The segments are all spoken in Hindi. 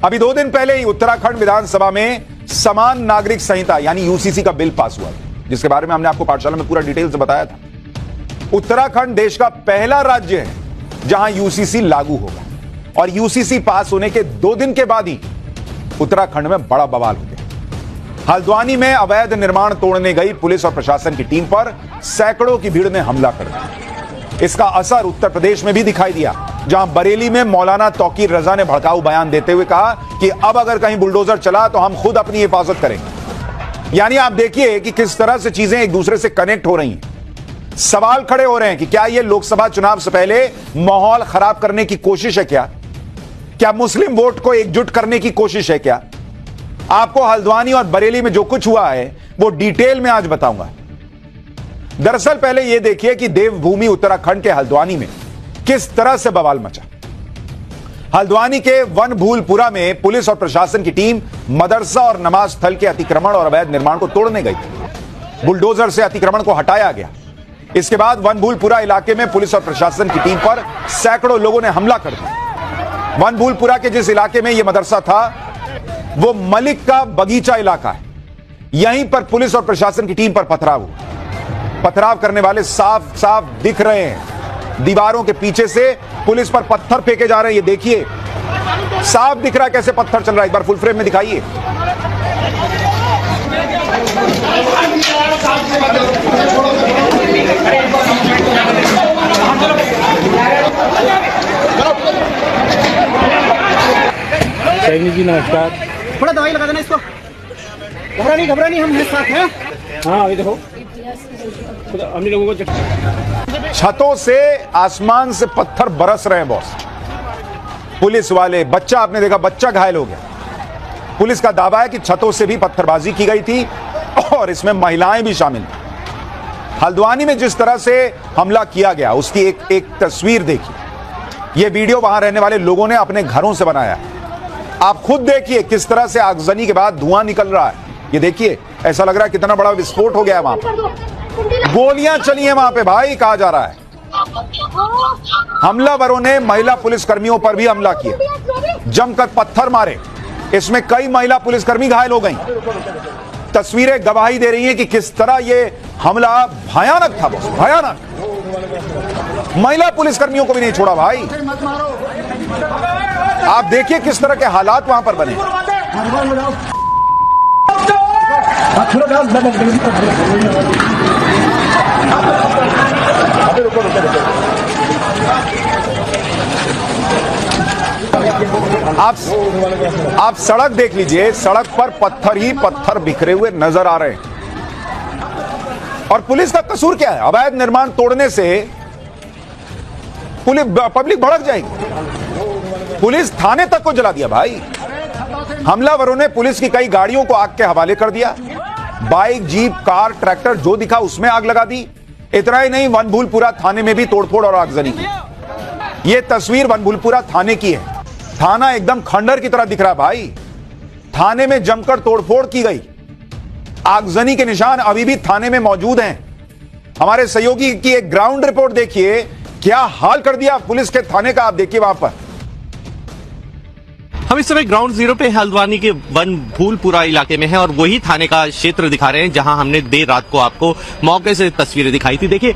अभी 2 दिन पहले ही उत्तराखंड विधानसभा में समान नागरिक संहिता यानी यूसीसी का बिल पास हुआ, जिसके बारे में हमने आपको पाठशाला में पूरा डिटेल से बताया था। उत्तराखंड देश का पहला राज्य है जहां यूसीसी लागू होगा और यूसीसी पास होने के 2 दिन के बाद ही उत्तराखंड में बड़ा बवाल हो गया। हल्द्वानी में अवैध निर्माण तोड़ने गई पुलिस और प्रशासन की टीम पर सैकड़ों की भीड़ ने हमला कर दिया। इसका असर उत्तर प्रदेश में भी दिखाई दिया, जहां बरेली में मौलाना तौकीर रजा ने भड़काऊ बयान देते हुए कहा कि अब अगर कहीं बुलडोजर चला तो हम खुद अपनी हिफाजत करेंगे। यानी आप देखिए कि किस तरह से चीजें एक दूसरे से कनेक्ट हो रही हैं। सवाल खड़े हो रहे हैं कि क्या यह लोकसभा चुनाव से पहले माहौल खराब करने की कोशिश है? क्या मुस्लिम वोट को एकजुट करने की कोशिश है? क्या आपको हल्द्वानी और बरेली में जो कुछ हुआ है वो डिटेल में आज बताऊंगा। दरअसल पहले यह देखिए कि देवभूमि उत्तराखंड के हल्द्वानी में किस तरह से बवाल मचा। हल्द्वानी के वनभूलपुरा में पुलिस और प्रशासन की टीम मदरसा और नमाज स्थल के अतिक्रमण और अवैध निर्माण को तोड़ने गई थी। बुलडोजर से अतिक्रमण को हटाया गया। इसके बाद वनभूलपुरा इलाके में पुलिस और प्रशासन की टीम पर सैकड़ों लोगों ने हमला कर दिया। वनभूलपुरा के जिस इलाके में यह मदरसा था वो मलिक का बगीचा इलाका है। यहीं पर पुलिस और प्रशासन की टीम पर पथराव हुआ। पथराव करने वाले साफ साफ दिख रहे हैं। दीवारों के पीछे से पुलिस पर पत्थर फेंके जा रहे हैं। ये देखिए, साफ दिख रहा है कैसे पत्थर चल रहा है। एक बार फुल फ्रेम में दिखाइए। सैनी जी नमस्कार। थोड़ा दवाई लगा देना इसको। घबरा नहीं, हम साथ हैं। हाँ अभी देखो हमने लोगों को छतों से आसमान से पत्थर बरस रहे हैं बॉस। पुलिस वाले, बच्चा आपने देखा, बच्चा घायल हो गया। पुलिस का दावा है कि छतों से भी पत्थरबाजी की गई थी और इसमें महिलाएं भी शामिल थी। हल्द्वानी में जिस तरह से हमला किया गया उसकी एक तस्वीर देखिए। यह वीडियो वहां रहने वाले लोगों ने अपने घरों से बनाया। आप खुद देखिए किस तरह से आगजनी के बाद धुआं निकल रहा है। ये देखिए, ऐसा लग रहा है कितना बड़ा विस्फोट हो गया है वहां पर। गोलियां चली हैं वहां पे भाई, कहा जा रहा है। हमलावरों ने महिला पुलिसकर्मियों पर भी हमला किया, जमकर पत्थर मारे। इसमें कई महिला पुलिसकर्मी घायल हो गईं। तस्वीरें गवाही दे रही हैं कि किस तरह यह हमला भयानक था बॉस, भयानक। महिला पुलिसकर्मियों को भी नहीं छोड़ा भाई। आप देखिए किस तरह के हालात वहां पर बने। आप सड़क देख लीजिए, सड़क पर पत्थर ही पत्थर बिखरे हुए नजर आ रहे हैं। और पुलिस का कसूर क्या है? अवैध निर्माण तोड़ने से पब्लिक भड़क जाएगी। पुलिस थाने तक को जला दिया भाई। हमलावरों ने पुलिस की कई गाड़ियों को आग के हवाले कर दिया। बाइक, जीप, कार, ट्रैक्टर जो दिखा उसमें आग लगा दी। इतना ही नहीं, वनभूलपुरा थाने में भी तोड़फोड़ और आगजनी की। यह तस्वीर वनभूलपुरा थाने की है। थाना एकदम खंडर की तरह दिख रहा है भाई। थाने में जमकर तोड़फोड़ की गई। आगजनी के निशान अभी भी थाने में मौजूद हैं। हमारे सहयोगी की एक ग्राउंड रिपोर्ट देखिए, क्या हाल कर दिया पुलिस के थाने का। आप देखिए वहां पर हम इस समय ग्राउंड जीरो पे हल्द्वानी के वनभूलपुरा इलाके में हैं और वही थाने का क्षेत्र दिखा रहे हैं जहां हमने देर रात को आपको मौके से तस्वीरें दिखाई थी। देखिए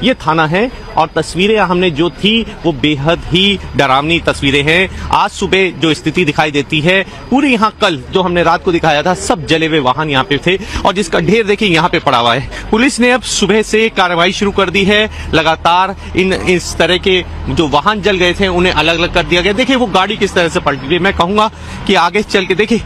ये थाना है और तस्वीरें हमने जो थी वो बेहद ही डरावनी तस्वीरें हैं। आज सुबह जो स्थिति दिखाई देती है पूरी, यहाँ कल जो हमने रात को दिखाया था सब जले हुए वाहन यहाँ पे थे और जिसका ढेर देखिए यहाँ पे पड़ा हुआ है। पुलिस ने अब सुबह से कार्रवाई शुरू कर दी है। लगातार इस तरह के जो वाहन जल गए थे उन्हें अलग अलग कर दिया गया। देखिए वो गाड़ी किस तरह से पलटी। मैं कहूंगा कि आगे चल के देखिए,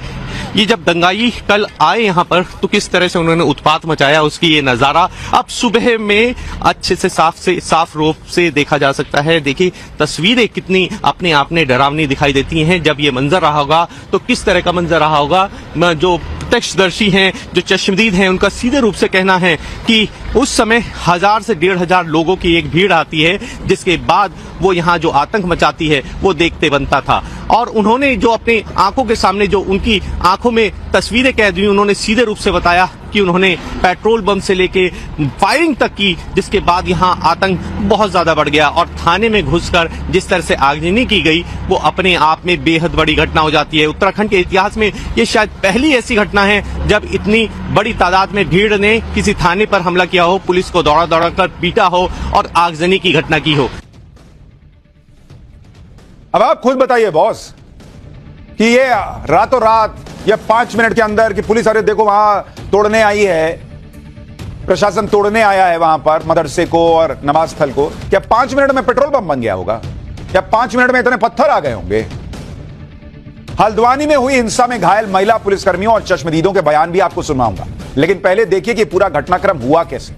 ये जब दंगाई कल आए यहाँ पर तो किस तरह से उन्होंने उत्पात मचाया, उसकी ये नजारा अब सुबह में अच्छे से साफ रूप से देखा जा सकता है। देखिए तस्वीरें कितनी अपने आप में डरावनी दिखाई देती हैं। जब ये मंजर रहा होगा तो किस तरह का मंजर रहा होगा। जो प्रत्यक्षदर्शी हैं, जो चश्मदीद हैं, उनका सीधे रूप से कहना है कि उस समय 1000 से 1500 लोगों की एक भीड़ आती है, जिसके बाद वो यहाँ जो आतंक मचाती है वो देखते बनता था। और उन्होंने जो अपनी आंखों के सामने जो उनकी आंखों में तस्वीरें कैद हुई, उन्होंने सीधे रूप से बताया कि उन्होंने पेट्रोल बम से लेके फायरिंग तक की, जिसके बाद यहाँ आतंक बहुत ज्यादा बढ़ गया और थाने में घुसकर जिस तरह से आगजनी की गई वो अपने आप में बेहद बड़ी घटना हो जाती है। उत्तराखंड के इतिहास में ये शायद पहली ऐसी घटना है जब इतनी बड़ी तादाद में भीड़ ने किसी थाने पर हमला किया हो, पुलिस को दौड़ा दौड़ा कर पीटा हो और आगजनी की घटना की हो। अब आप खुद बताइए बॉस कि ये रातों रात या 5 मिनट के अंदर कि पुलिस अरे देखो वहां तोड़ने आई है, प्रशासन तोड़ने आया है वहां पर मदरसे को और नमाज स्थल को, क्या 5 मिनट में पेट्रोल पंप बन गया होगा? क्या 5 मिनट में इतने पत्थर आ गए होंगे? हल्द्वानी में हुई हिंसा में घायल महिला पुलिसकर्मियों और चश्मदीदों के बयान भी आपको सुनाऊंगा, लेकिन पहले देखिए कि पूरा घटनाक्रम हुआ कैसे।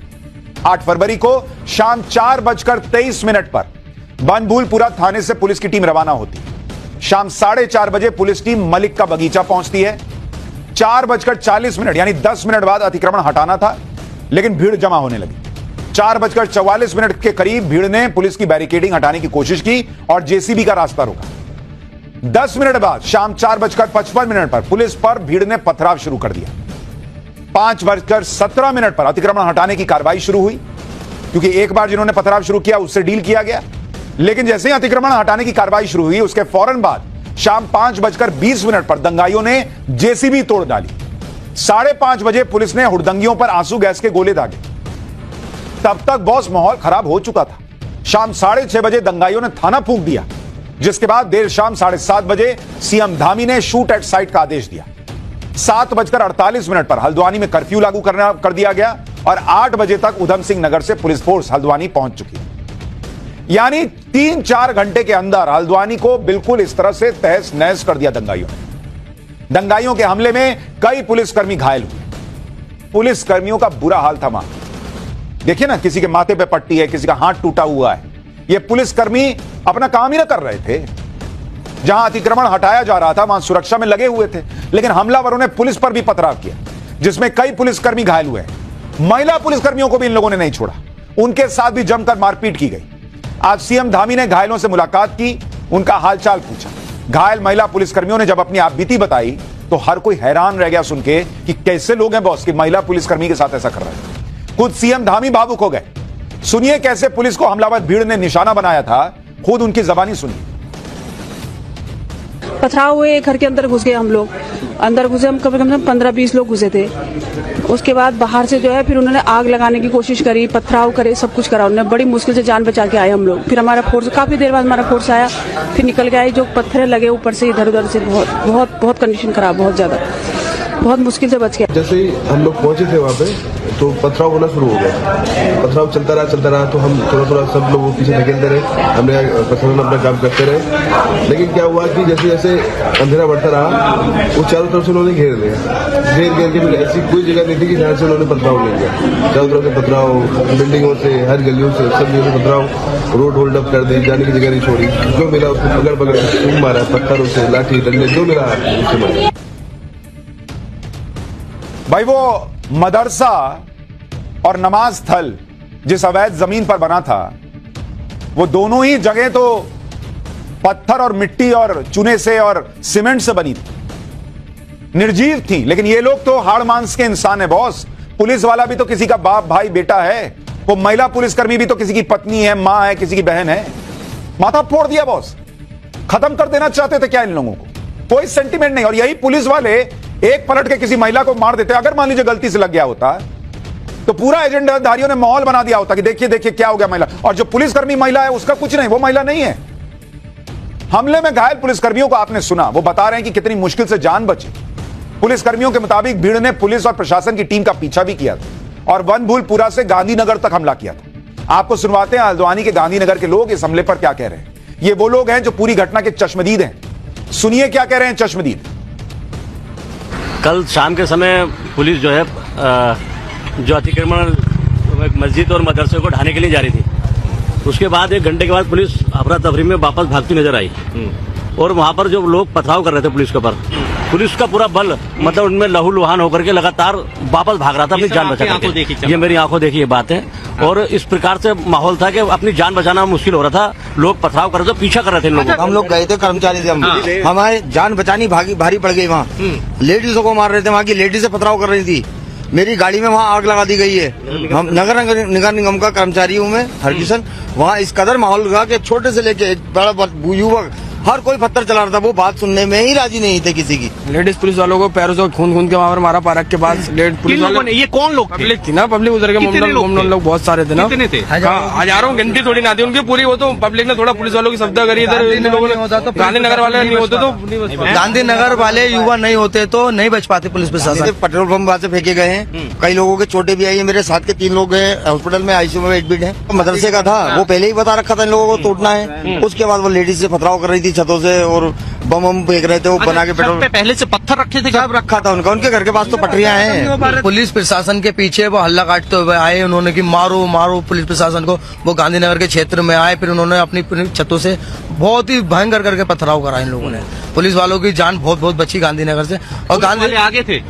8 फरवरी को शाम 4:23 पर बनभूलपुरा थाने से पुलिस की टीम रवाना होती है। शाम 4:30 बजे पुलिस टीम मलिक का बगीचा पहुंचती है। 4:40 यानी 10 मिनट बाद अतिक्रमण हटाना था, लेकिन भीड़ जमा होने लगी। 4:44 के करीब भीड़ ने पुलिस की बैरिकेडिंग हटाने की कोशिश की और जेसीबी का रास्ता रोका। 10 मिनट बाद शाम 4:55 पर पुलिस पर भीड़ ने पथराव शुरू कर दिया। 5:17 पर अतिक्रमण हटाने की कार्रवाई शुरू हुई, क्योंकि एक बार जिन्होंने पथराव शुरू किया उससे डील किया गया। लेकिन जैसे ही अतिक्रमण हटाने की कार्रवाई शुरू हुई उसके फौरन बाद शाम 5:20 पर दंगाइयों ने जेसीबी तोड़ डाली। 5:30 बजे पुलिस ने हुड़दंगियों पर आंसू गैस के गोले दागे। तब तक बॉस माहौल खराब हो चुका था। शाम 6:30 बजे दंगाइयों ने थाना फूंक दिया, जिसके बाद देर शाम 7:30 बजे सीएम धामी ने शूट एट साइट का आदेश दिया। 7:48 पर हल्द्वानी में कर्फ्यू लागू कर दिया गया और 8 बजे तक उधम सिंह नगर से पुलिस फोर्स हल्द्वानी पहुंच चुकी है। यानी 3-4 घंटे के अंदर हल्द्वानी को बिल्कुल इस तरह से तहस नहस कर दिया दंगाइयों ने। दंगाइयों के हमले में कई पुलिसकर्मी घायल हुए। पुलिसकर्मियों का बुरा हाल था वहां। देखिए ना, किसी के माथे पे पट्टी है, किसी का हाथ टूटा हुआ है। ये पुलिसकर्मी अपना काम ही ना कर रहे थे। जहां अतिक्रमण हटाया जा रहा था वहां सुरक्षा में लगे हुए थे, लेकिन हमलावरों ने पुलिस पर भी पथराव किया, जिसमें कई पुलिसकर्मी घायल हुए। महिला पुलिसकर्मियों को भी इन लोगों ने नहीं छोड़ा, उनके साथ भी जमकर मारपीट की गई। आज सीएम धामी ने घायलों से मुलाकात की, उनका हालचाल पूछा। घायल महिला पुलिसकर्मियों ने जब अपनी आपबीती बताई तो हर कोई हैरान रह गया सुन के कि कैसे लोग हैं बॉस कि महिला पुलिसकर्मी के साथ ऐसा कर रहे हैं। खुद सीएम धामी भावुक हो गए। सुनिए कैसे पुलिस को हमलावर भीड़ ने निशाना बनाया था, खुद उनकी जबानी सुनिए। पथराव हुए, घर के अंदर घुस गए हम लोग। अंदर घुसे हम कम से कम 15-20 लोग घुसे थे। उसके बाद बाहर से जो है फिर उन्होंने आग लगाने की कोशिश करी, पथराव करे, सब कुछ करा। उन्होंने बड़ी मुश्किल से जान बचा के आए हम लोग। फिर हमारा फोर्स काफी देर बाद हमारा फोर्स आया, फिर निकल गया। जो पत्थर लगे ऊपर से इधर उधर से बहुत कंडीशन खराब, बहुत ज्यादा, बहुत मुश्किल से बच गया। जैसे ही हम लोग पहुंचे थे वहाँ पे तो पथराव होना शुरू हो गया। पथराव चलता रहा तो हम थोड़ा सब लोग पीछे धकेलते रहे। हमने प्रशासन अपना काम करते रहे, लेकिन क्या हुआ कि जैसे जैसे अंधेरा बढ़ता रहा वो चारों तरफ से उन्होंने घेर लिया। घेर के फिर ऐसी कोई जगह नहीं थी कि जहाँ से उन्होंने पथराव ले लिया। चारों तरफ से पथराव, बिल्डिंगों से, हर गलियों से, सब जगह पथराव, रोड होल्ड अप कर दी, जाने की जगह नहीं छोड़ी। जो मिला उसको पकड़ मारा, पत्थरों से, लाठी डंडे जो मिला उससे मारा। भाई वो मदरसा और नमाज स्थल जिस अवैध जमीन पर बना था, वो दोनों ही जगह तो पत्थर और मिट्टी और चूने से और सीमेंट से बनी थी, निर्जीव थी। लेकिन ये लोग तो हाड़ मांस के इंसान है बॉस। पुलिस वाला भी तो किसी का बाप, भाई, बेटा है। वो महिला पुलिसकर्मी भी तो किसी की पत्नी है, मां है, किसी की बहन है। माथा फोड़ दिया बॉस। खत्म कर देना चाहते थे क्या इन लोगों को? कोई सेंटीमेंट नहीं। और यही पुलिस वाले एक पलट के किसी महिला को मार देते। अगर मान लीजिए गलती से लग गया होता तो पूरा एजेंडाधारियों ने माहौल बना दिया होता कि देखिए देखिए क्या हो गया महिला। और जो पुलिसकर्मी महिला है उसका कुछ नहीं, वो महिला नहीं है। हमले में घायल पुलिसकर्मियों को आपने सुना, वो बता रहे हैं कि कितनी मुश्किल से जान बची। पुलिसकर्मियों के मुताबिक भीड़ ने पुलिस और प्रशासन की टीम का पीछा भी किया था और बनभूलपुरा से गांधीनगर तक हमला किया था। आपको सुनवाते हैं हल्द्वानी के गांधीनगर के लोग इस हमले पर क्या कह रहे हैं। ये वो लोग हैं जो पूरी घटना के चश्मदीद हैं। सुनिए क्या कह रहे हैं चश्मदीद। कल शाम के समय पुलिस जो है जो अतिक्रमण मस्जिद और मदरसे को ढाने के लिए जा रही थी। उसके बाद 1 घंटे के बाद पुलिस अफरा तफरी में वापस भागती नजर आई और वहां पर जो लोग पथराव कर रहे थे पुलिस के ऊपर, पुलिस का पूरा बल मतलब उनमें लहू लुहान होकर के लगातार वापस भाग रहा था अपनी जान बचा करके। ये मेरी आंखों देखी ये बात है। और इस प्रकार से माहौल था कि अपनी जान बचाना मुश्किल हो रहा था। लोग पथराव कर रहे थे, पीछा कर रहे थे लोगों को। हम लोग गए थे, कर्मचारी थे हम। हमारे जान बचानी भारी पड़ गई। वहाँ लेडीजों को मार रहे थे, वहाँ की लेडीज से पथराव कर रही थी। मेरी गाड़ी में वहाँ आग लगा दी गई है। हम नगर निगम का कर्मचारी हूँ मैं, हरकिशन। वहाँ इस कदर माहौल हुआ कि छोटे से लेके एक बड़ा युवक हर कोई पत्थर चला रहा था, वो बात सुनने में ही राजी नहीं थे किसी की। लेडीज पुलिस वालों को पैरों से खून के वहाँ पर मारा पार्क के पास। पुलिस लोगों ने, ये कौन लोग थे? पब्लिक थी ना, पब्लिक उधर के मोमडन लोग बहुत सारे थे ना। कितने थे? हजारों गिनती थोड़ी ना थी उनकी पूरी। वो तो पब्लिक ने थोड़ा पुलिस वालों की शब्द करी। इधर गांधीनगर वाले नहीं होते तो, गांधीनगर वाले युवा नहीं होते तो नहीं बच पाते पुलिस प्रशासन। पेट्रोल पंप वहाँ से फेंके गए हैं, कई लोगों के चोटें भी आई है। मेरे साथ के 3 लोग हैं हॉस्पिटल में, आईसीयू में एडमिट है। मदरसे का था, वो पहले ही बता रखा था इन लोगों को तोड़ना है। उसके बाद वो लेडीज से पथराव कर रही थी छतों से और बम फेंक रहे थे। वो बना के पेट्रोल पे पहले से पत्थर रखे थे? सब रखा था उनका, उनके घर के पास तो पटरियां हैं। पुलिस प्रशासन के पीछे वो हल्ला काटते हुए आए उन्होंने कि मारो मारो पुलिस प्रशासन को। वो गांधीनगर के क्षेत्र में आए, फिर उन्होंने अपनी छतों से बहुत ही भयंकर करके पथराव करा इन लोगों ने। पुलिस वालों की जान बहुत बची गांधीनगर से। और गांधी आगे थे,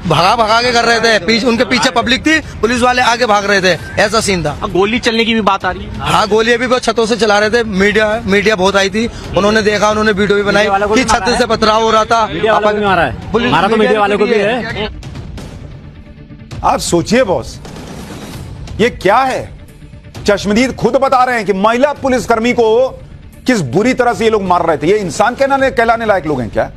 भगा के कर रहे थे, उनके पीछे पब्लिक थी, पुलिस वाले आगे भाग रहे थे, ऐसा सीन था। गोली चलने की भी बात आ रही है। हाँ, गोलियां भी वो छतों से चला रहे थे। मीडिया बहुत आई थी, उन्होंने देखा, उन्होंने वीडियो भी बनाई कि छत से पथराव हो रहा था। मारा तो मीडिया वालों को भी है। आप सोचिए बॉस, ये क्या है? चश्मदीद खुद बता रहे हैं कि महिला पुलिसकर्मी को किस बुरी तरह से ये लोग मार रहे थे। ये इंसान कहलाने लायक लोग हैं क्या?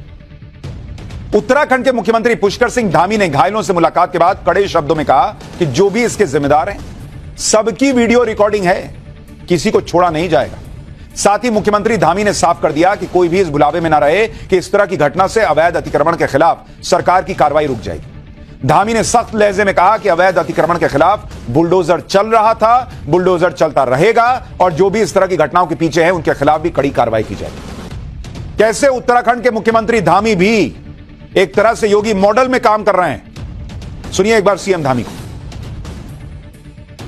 उत्तराखंड के मुख्यमंत्री पुष्कर सिंह धामी ने घायलों से मुलाकात के बाद कड़े शब्दों में कहा कि जो भी इसके जिम्मेदार हैं, सबकी वीडियो रिकॉर्डिंग है, किसी को छोड़ा नहीं जाएगा। साथ ही मुख्यमंत्री धामी ने साफ कर दिया कि कोई भी इस बुलावे में ना रहे कि इस तरह की घटना से अवैध अतिक्रमण के खिलाफ सरकार की कार्रवाई रुक जाएगी। धामी ने सख्त लहजे में कहा कि अवैध अतिक्रमण के खिलाफ बुलडोजर चल रहा था, बुलडोजर चलता रहेगा और जो भी इस तरह की घटनाओं के पीछे है उनके खिलाफ भी कड़ी कार्रवाई की जाएगी। कैसे उत्तराखंड के मुख्यमंत्री धामी भी एक तरह से योगी मॉडल में काम कर रहे हैं, सुनिए एक बार सीएम धामी को।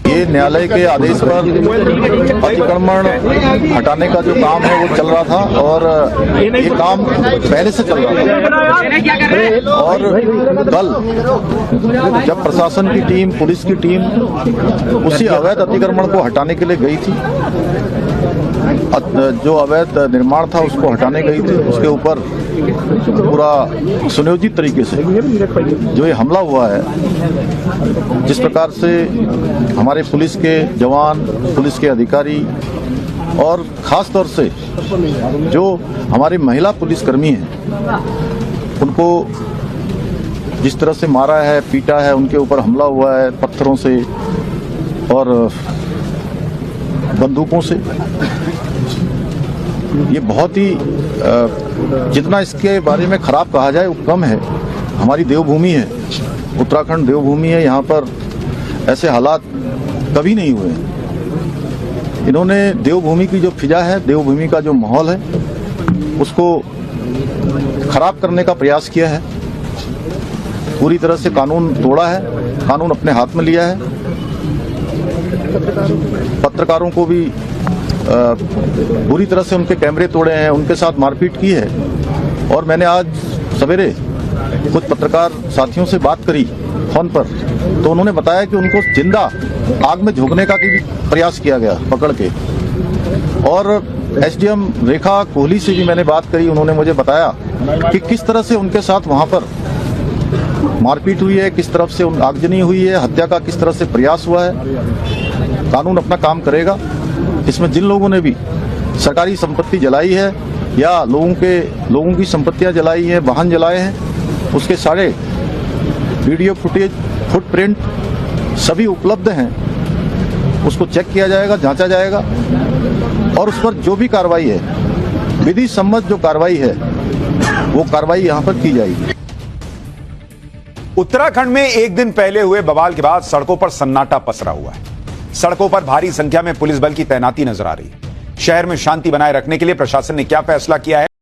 ये न्यायालय के आदेश पर अतिक्रमण हटाने का जो काम है वो चल रहा था और ये काम पहले से चल रहा था। और कल जब प्रशासन की टीम, पुलिस की टीम उसी अवैध अतिक्रमण को हटाने के लिए गई थी, जो अवैध निर्माण था उसको हटाने गई थी, उसके ऊपर पूरा सुनियोजित तरीके से जो ये हमला हुआ है, जिस प्रकार से हमारे पुलिस के जवान, पुलिस के अधिकारी और खास तौर से जो हमारी महिला पुलिसकर्मी हैं, उनको जिस तरह से मारा है, पीटा है, उनके ऊपर हमला हुआ है पत्थरों से और बंदूकों से, ये बहुत ही जितना इसके बारे में खराब कहा जाए वो कम है। हमारी देवभूमि है, उत्तराखंड देवभूमि है, यहाँ पर ऐसे हालात कभी नहीं हुए। इन्होंने देवभूमि की जो फिजा है, देवभूमि का जो माहौल है, उसको खराब करने का प्रयास किया है। पूरी तरह से कानून तोड़ा है, कानून अपने हाथ में लिया है। पत्रकारों को भी बुरी तरह से उनके कैमरे तोड़े हैं, उनके साथ मारपीट की है। और मैंने आज सवेरे कुछ पत्रकार साथियों से बात करी फोन पर, तो उन्होंने बताया कि उनको जिंदा आग में झोंकने का भी प्रयास किया गया पकड़ के। और एसडीएम रेखा कोहली से भी मैंने बात करी, उन्होंने मुझे बताया कि किस तरह से उनके साथ वहां पर मारपीट हुई है, किस तरफ से आगजनी हुई है, हत्या का किस तरह से प्रयास हुआ है। कानून अपना काम करेगा। इसमें जिन लोगों ने भी सरकारी संपत्ति जलाई है या लोगों की संपत्तियां जलाई हैं, वाहन जलाए हैं, उसके सारे वीडियो फुटेज, फुटप्रिंट सभी उपलब्ध हैं। उसको चेक किया जाएगा, जांचा जाएगा और उस पर जो भी कार्रवाई है, विधि सम्मत जो कार्रवाई है, वो कार्रवाई यहां पर की जाएगी। उत्तराखंड में एक दिन पहले हुए बवाल के बाद सड़कों पर सन्नाटा पसरा हुआ है। सड़कों पर भारी संख्या में पुलिस बल की तैनाती नजर आ रही है। शहर में शांति बनाए रखने के लिए प्रशासन ने क्या फैसला किया है,